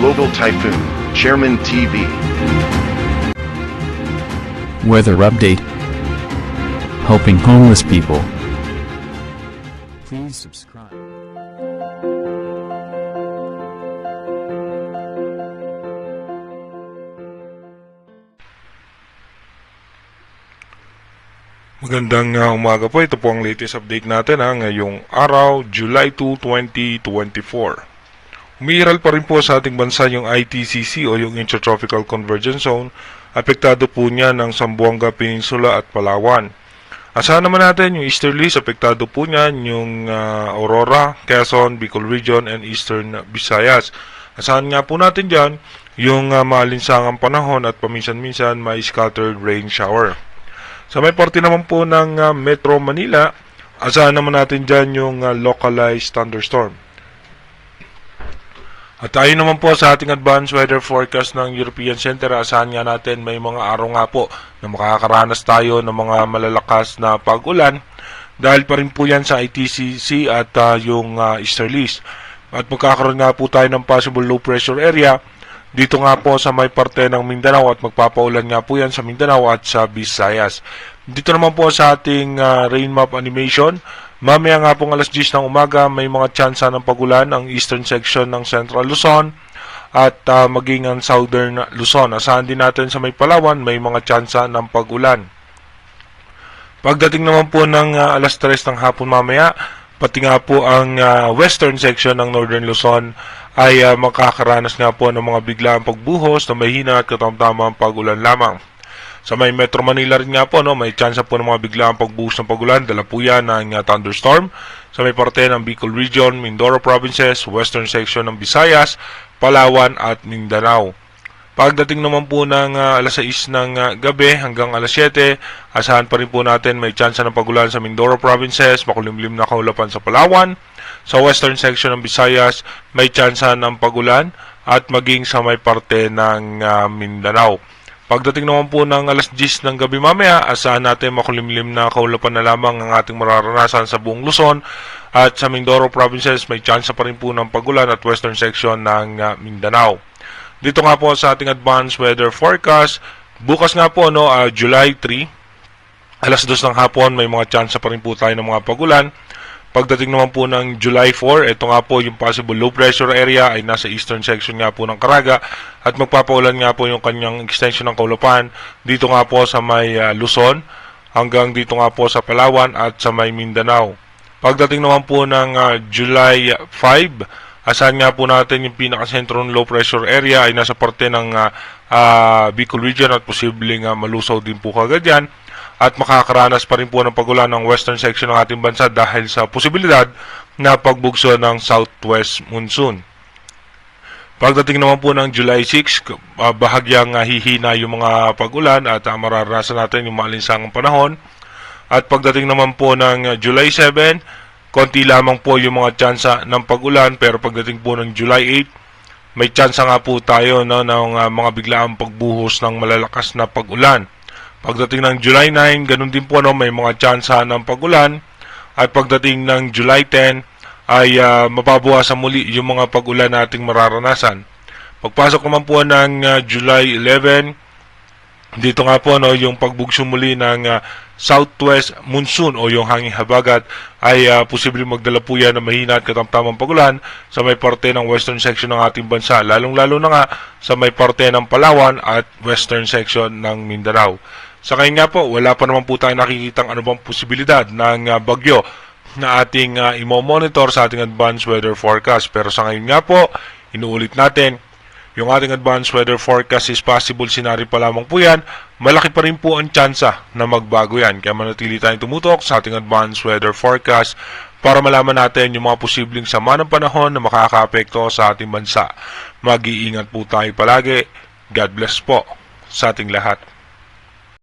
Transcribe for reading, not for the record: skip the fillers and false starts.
Global Typhoon, Chairman TV. Weather update. Helping homeless people. Please subscribe. Magandang umaga po. Ito po ang latest update natin ngayong araw, July 2, 2024. Umiiral pa rin po sa ating bansa yung ITCC o yung Intertropical Convergence Zone. Apektado po niya ng Zamboanga Peninsula at Palawan. Asahan naman natin yung easterlies, apektado po niyan yung Aurora, Quezon, Bicol Region, and Eastern Visayas. Asahan nga po natin dyan yung maalinsangang panahon at paminsan-minsan may scattered rain shower. Sa may parte naman po ng Metro Manila, asahan naman natin dyan yung localized thunderstorm. At tayo naman po sa ating advanced weather forecast ng European Center, asahan nga natin may mga araw nga po na makakaranas tayo ng mga malalakas na pag-ulan dahil pa rin po yan sa ITCC at yung easterlies. At magkakaroon nga po tayo ng possible low pressure area dito nga po sa may parte ng Mindanao at magpapaulan nga po yan sa Mindanao at sa Visayas. Dito naman po sa ating rain map animation, mamaya nga pong alas 10 ng umaga may mga tsansa ng pagulan ang eastern section ng Central Luzon at maging ang southern Luzon. Asahan din natin sa may Palawan may mga tsansa ng pagulan. Pagdating naman po ng alas 3 ng hapon mamaya, pati nga po ang western section ng northern Luzon ay makakaranas nga po ng mga biglaang pagbuhos na mahina at katamtamang pag-ulan lamang. Sa may Metro Manila rin nga po, may chance po ng mga biglaang pagbuhos ng pag-ulan, dala po yan ng thunderstorm. Sa may parte ng Bicol Region, Mindoro Provinces, western section ng Visayas, Palawan at Mindanao. Pagdating naman po ng alas 6 ng gabi hanggang alas 7, asahan pa rin po natin may chance ng pag-ulan sa Mindoro Provinces, makulimlim na kaulapan sa Palawan. Sa western section ng Visayas, may tsansa ng pagulan at maging sa may parte ng Mindanao. Pagdating naman po ng alas 10 ng gabi mamaya, asahan natin makulimlim na kaulapan na lamang ang ating mararanasan sa buong Luzon. At sa Mindoro Provinces, may tsansa pa rin po ng pagulan at western section ng Mindanao. Dito nga po sa ating advanced weather forecast, bukas nga po, July 3, alas 2 ng hapon, may mga tsansa pa rin po tayo ng mga pagulan. Pagdating naman po ng July 4, ito nga po yung possible low pressure area ay nasa eastern section nga po ng Caraga at magpapaulan nga po yung kanyang extension ng kaulapan dito nga po sa may Luzon hanggang dito nga po sa Palawan at sa may Mindanao. Pagdating naman po ng July 5, asahan nga po natin yung pinakasentro ng low pressure area ay nasa parte ng Bicol Region at posibleng malusaw din po kagad yan. At makakaranas pa rin po ng pagulan ng western section ng ating bansa dahil sa posibilidad na pagbugso ng southwest monsoon. Pagdating naman po ng July 6, bahagyang hihina yung mga pagulan at mararanasan natin yung maalinsangang panahon. At pagdating naman po ng July 7, konti lamang po yung mga tsansa ng pagulan, pero pagdating po ng July 8, may tsansa nga po tayo ng mga biglaang pagbuhos ng malalakas na pagulan. Pagdating ng July 9, ganun din po may mga tsansa ng pagulan. At pagdating ng July 10 ay mababawasan muli yung mga pagulan nating mararanasan. Pagpasok naman po ng July 11, dito nga po yung pagbugso muli ng southwest monsoon o yung hanging habagat ay posibleng magdala po yan ng mahina at katamtamang pagulan sa may parte ng western section ng ating bansa, lalong-lalo na nga sa may parte ng Palawan at western section ng Mindanao. Sa ngayon nga po, wala pa naman po tayo nakikitang anumang posibilidad ng bagyo na ating imo-monitor sa ating advanced weather forecast. Pero sa ngayon nga po, inuulit natin, yung ating advanced weather forecast is possible scenario pa lamang po yan. Malaki pa rin po ang tsansa na magbago yan. Kaya manatili tayong tumutok sa ating advanced weather forecast para malaman natin yung mga posibleng sama ng panahon na makaka-apekto sa ating bansa. Mag-iingat po tayo palagi. God bless po sa ating lahat.